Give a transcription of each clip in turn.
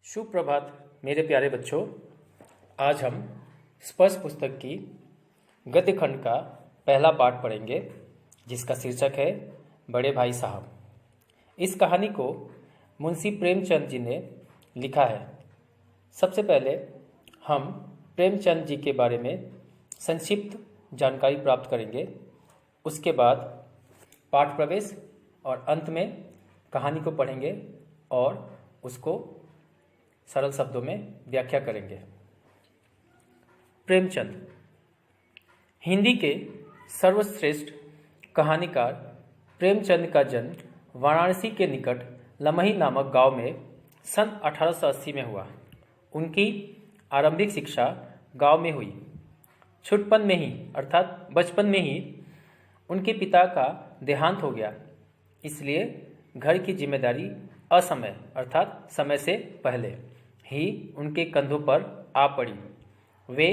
सुप्रभात मेरे प्यारे बच्चों। आज हम स्पर्श पुस्तक की गद्य खंड का पहला पाठ पढ़ेंगे जिसका शीर्षक है बड़े भाई साहब। इस कहानी को मुंशी प्रेमचंद जी ने लिखा है। सबसे पहले हम प्रेमचंद जी के बारे में संक्षिप्त जानकारी प्राप्त करेंगे। उसके बाद पाठ प्रवेश और अंत में कहानी को पढ़ेंगे और उसको सरल शब्दों में व्याख्या करेंगे। प्रेमचंद हिंदी के सर्वश्रेष्ठ कहानीकार प्रेमचंद का जन्म वाराणसी के निकट लमही नामक गांव में सन 1880 में हुआ। उनकी आरंभिक शिक्षा गांव में हुई। छुटपन में ही अर्थात बचपन में ही उनके पिता का देहांत हो गया, इसलिए घर की जिम्मेदारी असमय अर्थात समय से पहले ही उनके कंधों पर आ पड़ी। वे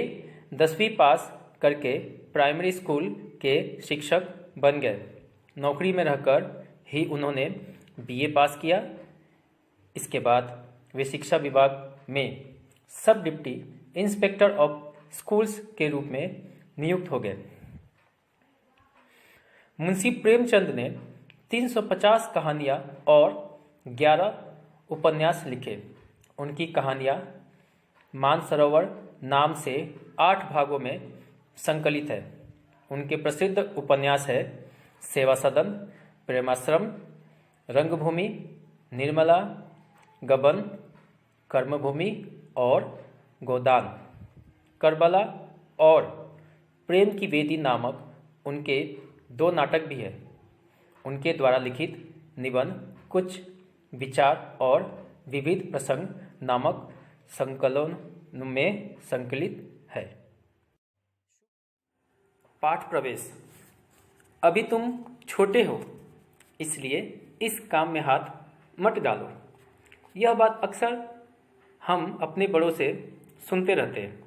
10वीं पास करके प्राइमरी स्कूल के शिक्षक बन गए। नौकरी में रहकर ही उन्होंने बीए पास किया। इसके बाद वे शिक्षा विभाग में सब डिप्टी इंस्पेक्टर ऑफ स्कूल्स के रूप में नियुक्त हो गए। मुंशी प्रेमचंद ने 350 कहानियां और 11 उपन्यास लिखे। उनकी कहानियां मानसरोवर नाम से 8 भागों में संकलित है। उनके प्रसिद्ध उपन्यास है सेवा सदन, प्रेमाश्रम, रंगभूमि, निर्मला, गबन, कर्मभूमि और गोदान। करबला और प्रेम की वेदी नामक उनके 2 नाटक भी है। उनके द्वारा लिखित निबंध कुछ विचार और विविध प्रसंग नामक संकलन में संकलित है। पाठ प्रवेश। अभी तुम छोटे हो, इसलिए इस काम में हाथ मत डालो। यह बात अक्सर हम अपने बड़ों से सुनते रहते हैं।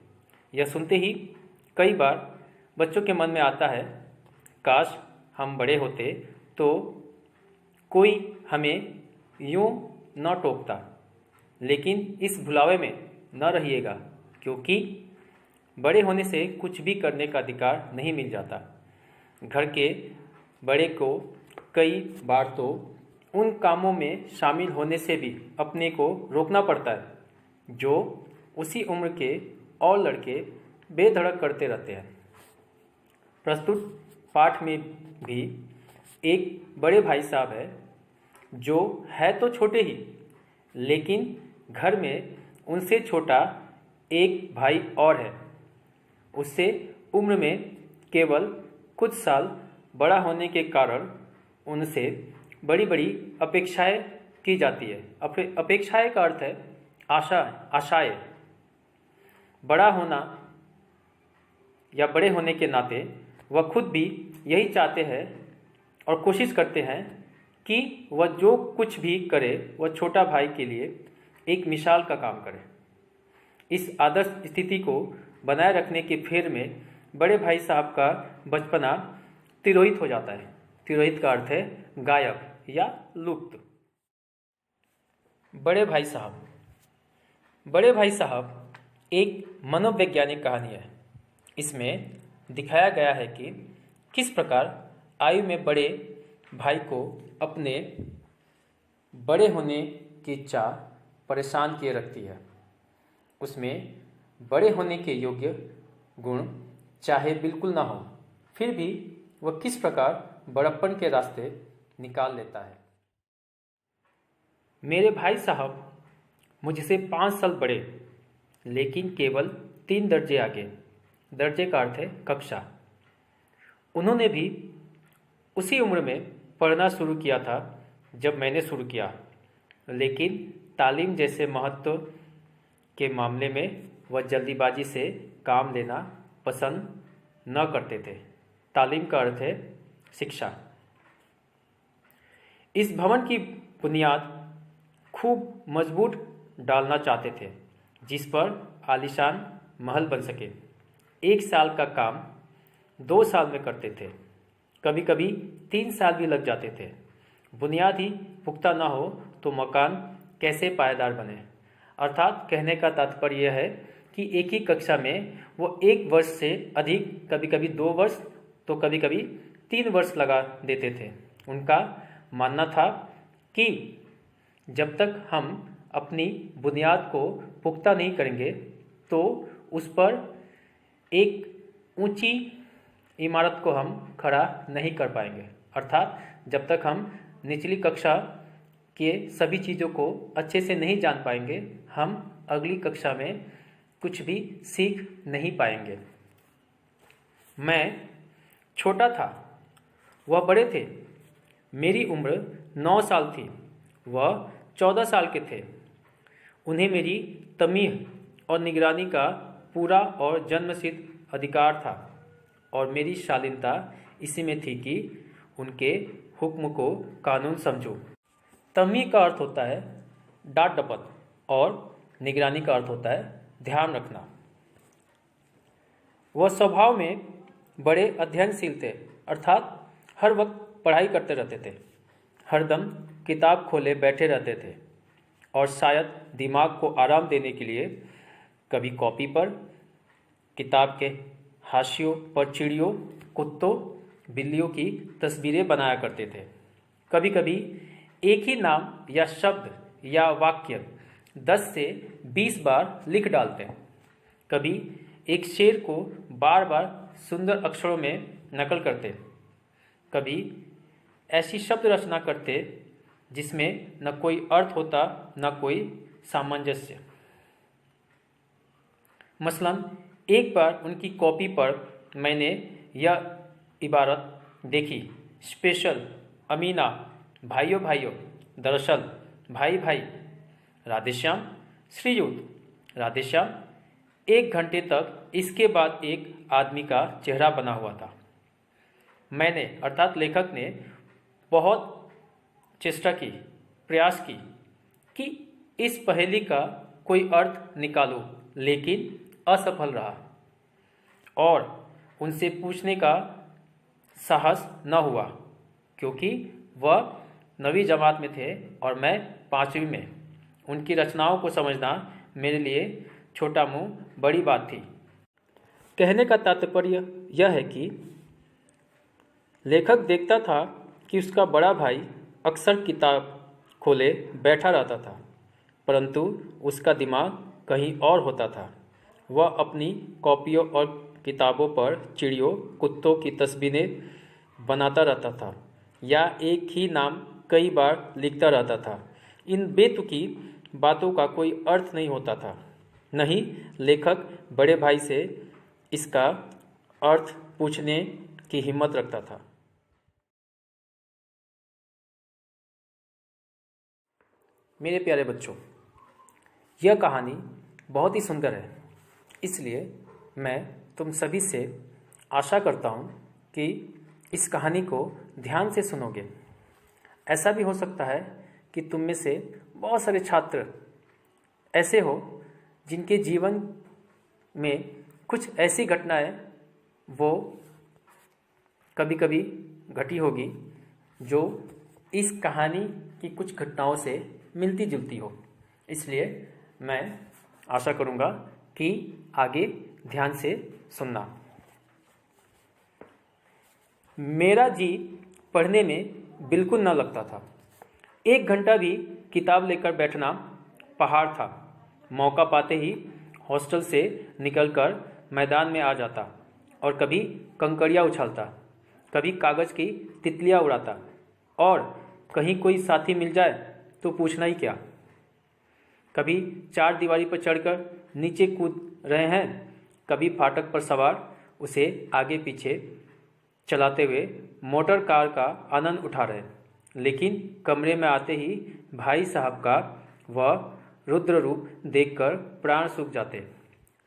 यह सुनते ही कई बार बच्चों के मन में आता है, काश हम बड़े होते तो कोई हमें यूं न टोकता। लेकिन इस भुलावे में न रहिएगा, क्योंकि बड़े होने से कुछ भी करने का अधिकार नहीं मिल जाता। घर के बड़े को कई बार तो उन कामों में शामिल होने से भी अपने को रोकना पड़ता है जो उसी उम्र के और लड़के बेधड़क करते रहते हैं। प्रस्तुत पाठ में भी एक बड़े भाई साहब है जो है तो छोटे ही, लेकिन घर में उनसे छोटा एक भाई और है। उससे उम्र में केवल कुछ साल बड़ा होने के कारण उनसे बड़ी बड़ी अपेक्षाएं की जाती है। अपेक्षाएं का अर्थ है आशाएं। बड़ा होना या बड़े होने के नाते वह खुद भी यही चाहते हैं और कोशिश करते हैं कि वह जो कुछ भी करे वह छोटा भाई के लिए एक मिसाल का काम करे। इस आदर्श स्थिति को बनाए रखने के फेर में बड़े भाई साहब का बचपना तिरोहित हो जाता है। तिरोहित का अर्थ है गायब या लुप्त। बड़े भाई साहब। बड़े भाई साहब एक मनोवैज्ञानिक कहानी है। इसमें दिखाया गया है कि किस प्रकार आयु में बड़े भाई को अपने बड़े होने की चाह परेशान किए रखती है। उसमें बड़े होने के योग्य गुण चाहे बिल्कुल ना हो, फिर भी वह किस प्रकार बड़प्पन के रास्ते निकाल लेता है। मेरे भाई साहब मुझसे 5 साल बड़े, लेकिन केवल 3 दर्जे आगे। दर्जे का अर्थ है कक्षा। उन्होंने भी उसी उम्र में पढ़ना शुरू किया था जब मैंने शुरू किया, लेकिन तालीम जैसे महत्व के मामले में वह जल्दीबाजी से काम लेना पसंद न करते थे। तालीम का अर्थ है शिक्षा। इस भवन की बुनियाद खूब मजबूत डालना चाहते थे जिस पर आलीशान महल बन सके। 1 साल का काम 2 साल में करते थे, कभी कभी 3 साल भी लग जाते थे। बुनियाद ही पुख्ता ना हो तो मकान कैसे पायदार बने। अर्थात कहने का तात्पर्य यह है कि एक ही कक्षा में वो 1 वर्ष से अधिक, कभी कभी 2 वर्ष तो कभी कभी 3 वर्ष लगा देते थे। उनका मानना था कि जब तक हम अपनी बुनियाद को पुख्ता नहीं करेंगे तो उस पर एक ऊंची इमारत को हम खड़ा नहीं कर पाएंगे। अर्थात जब तक हम निचली कक्षा के सभी चीज़ों को अच्छे से नहीं जान पाएंगे, हम अगली कक्षा में कुछ भी सीख नहीं पाएंगे। मैं छोटा था, वह बड़े थे। मेरी उम्र 9 साल थी, वह 14 साल के थे। उन्हें मेरी तमीह और निगरानी का पूरा और जन्मसिद्ध अधिकार था और मेरी शालीनता इसी में थी कि उनके हुक्म को कानून समझूं। तमीह का अर्थ होता है डांट डपट और निगरानी का अर्थ होता है ध्यान रखना। वह स्वभाव में बड़े अध्ययनशील थे, अर्थात हर वक्त पढ़ाई करते रहते थे, हरदम किताब खोले बैठे रहते थे और शायद दिमाग को आराम देने के लिए कभी कॉपी पर, किताब के हाशियों पर चिड़ियों, कुत्तों, बिल्लियों की तस्वीरें बनाया करते थे। कभी कभी एक ही नाम या शब्द या वाक्य 10 से 20 बार लिख डालते हैं। कभी एक शेर को बार बार सुंदर अक्षरों में नकल करते, कभी ऐसी शब्द रचना करते जिसमें न कोई अर्थ होता न कोई सामंजस्य। मसलन एक बार उनकी कॉपी पर मैंने यह इबारत देखी, स्पेशल, अमीना, भाइयों भाइयों, दरअसल, भाई भाई, राधेश्याम, श्रीयुत, राधेश्याम। 1 घंटे तक इसके बाद एक आदमी का चेहरा बना हुआ था। मैंने अर्थात लेखक ने बहुत चेष्टा की, प्रयास की कि इस पहेली का कोई अर्थ निकालूं, लेकिन असफल रहा और उनसे पूछने का साहस न हुआ क्योंकि वह 9वीं जमात में थे और मैं 5वीं में। उनकी रचनाओं को समझना मेरे लिए छोटा मुंह बड़ी बात थी। कहने का तात्पर्य यह है कि लेखक देखता था कि उसका बड़ा भाई अक्सर किताब खोले बैठा रहता था, परंतु उसका दिमाग कहीं और होता था। वह अपनी कॉपियों और किताबों पर चिड़ियों, कुत्तों की तस्वीरें बनाता रहता था या एक ही नाम कई बार लिखता रहता था। इन बेतुकी बातों का कोई अर्थ नहीं होता था। नहीं, लेखक बड़े भाई से इसका अर्थ पूछने की हिम्मत रखता था। मेरे प्यारे बच्चों, यह कहानी बहुत ही सुंदर है, इसलिए मैं तुम सभी से आशा करता हूँ कि इस कहानी को ध्यान से सुनोगे। ऐसा भी हो सकता है कि तुम में से बहुत सारे छात्र ऐसे हो जिनके जीवन में कुछ ऐसी घटनाएं वो कभी कभी घटी होगी जो इस कहानी की कुछ घटनाओं से मिलती जुलती हो। इसलिए मैं आशा करूँगा कि आगे ध्यान से सुनना। मेरा जी पढ़ने में बिल्कुल न लगता था। 1 घंटा भी किताब लेकर बैठना पहाड़ था। मौका पाते ही हॉस्टल से निकलकर मैदान में आ जाता और कभी कंकड़ियाँ उछालता, कभी कागज़ की तितलियाँ उड़ाता और कहीं कोई साथी मिल जाए तो पूछना ही क्या। कभी 4 दीवारी पर चढ़कर नीचे कूद रहे हैं, कभी फाटक पर सवार उसे आगे पीछे चलाते हुए मोटर कार का आनंद उठा रहे। लेकिन कमरे में आते ही भाई साहब का वह रुद्र रूप देखकर प्राण सूख जाते।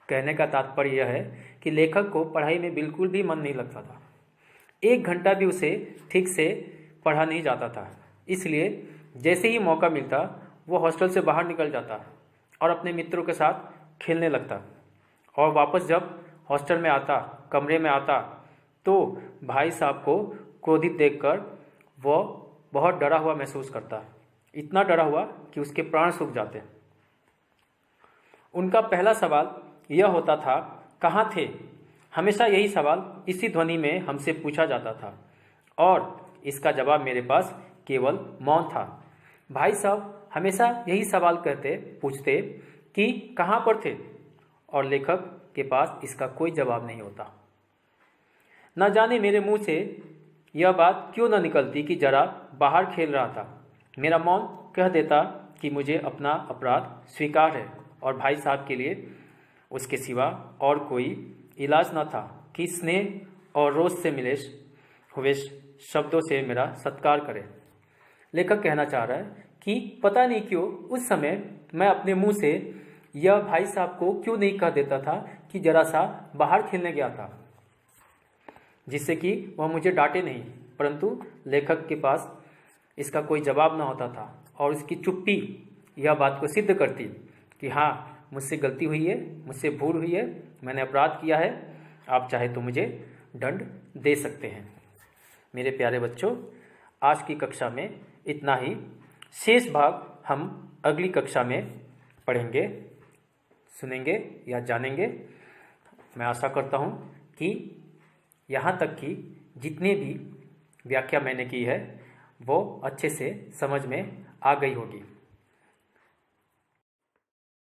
कहने का तात्पर्य यह है कि लेखक को पढ़ाई में बिल्कुल भी मन नहीं लगता था। 1 घंटा भी उसे ठीक से पढ़ा नहीं जाता था। इसलिए जैसे ही मौका मिलता वो हॉस्टल से बाहर निकल जाता और अपने मित्रों के साथ खेलने लगता। और वापस जब हॉस्टल में आता, कमरे में आता, तो भाई साहब को क्रोधित देखकर वह बहुत डरा हुआ महसूस करता, इतना डरा हुआ कि उसके प्राण सूख जाते। उनका पहला सवाल यह होता था, कहाँ थे? हमेशा यही सवाल इसी ध्वनि में हमसे पूछा जाता था और इसका जवाब मेरे पास केवल मौन था। भाई साहब हमेशा यही सवाल पूछते कि कहाँ पर थे, और लेखक के पास इसका कोई जवाब नहीं होता। न जाने मेरे मुंह से यह बात क्यों न निकलती कि जरा बाहर खेल रहा था। मेरा मौन कह देता कि मुझे अपना अपराध स्वीकार है और भाई साहब के लिए उसके सिवा और कोई इलाज न था कि स्नेह और रोष से मिले हुए शब्दों से मेरा सत्कार करे। लेखक कहना चाह रहा है कि पता नहीं क्यों उस समय मैं अपने मुंह से यह भाई साहब को क्यों नहीं कह देता था कि जरा सा बाहर खेलने गया था, जिससे कि वह मुझे डांटे नहीं। परंतु लेखक के पास इसका कोई जवाब न होता था और उसकी चुप्पी यह बात को सिद्ध करती कि हाँ, मुझसे गलती हुई है, मुझसे भूल हुई है, मैंने अपराध किया है, आप चाहे तो मुझे दंड दे सकते हैं। मेरे प्यारे बच्चों, आज की कक्षा में इतना ही। शेष भाग हम अगली कक्षा में पढ़ेंगे, सुनेंगे या जानेंगे। मैं आशा करता हूँ कि यहाँ तक की जितनी भी व्याख्या मैंने की है वो अच्छे से समझ में आ गई होगी।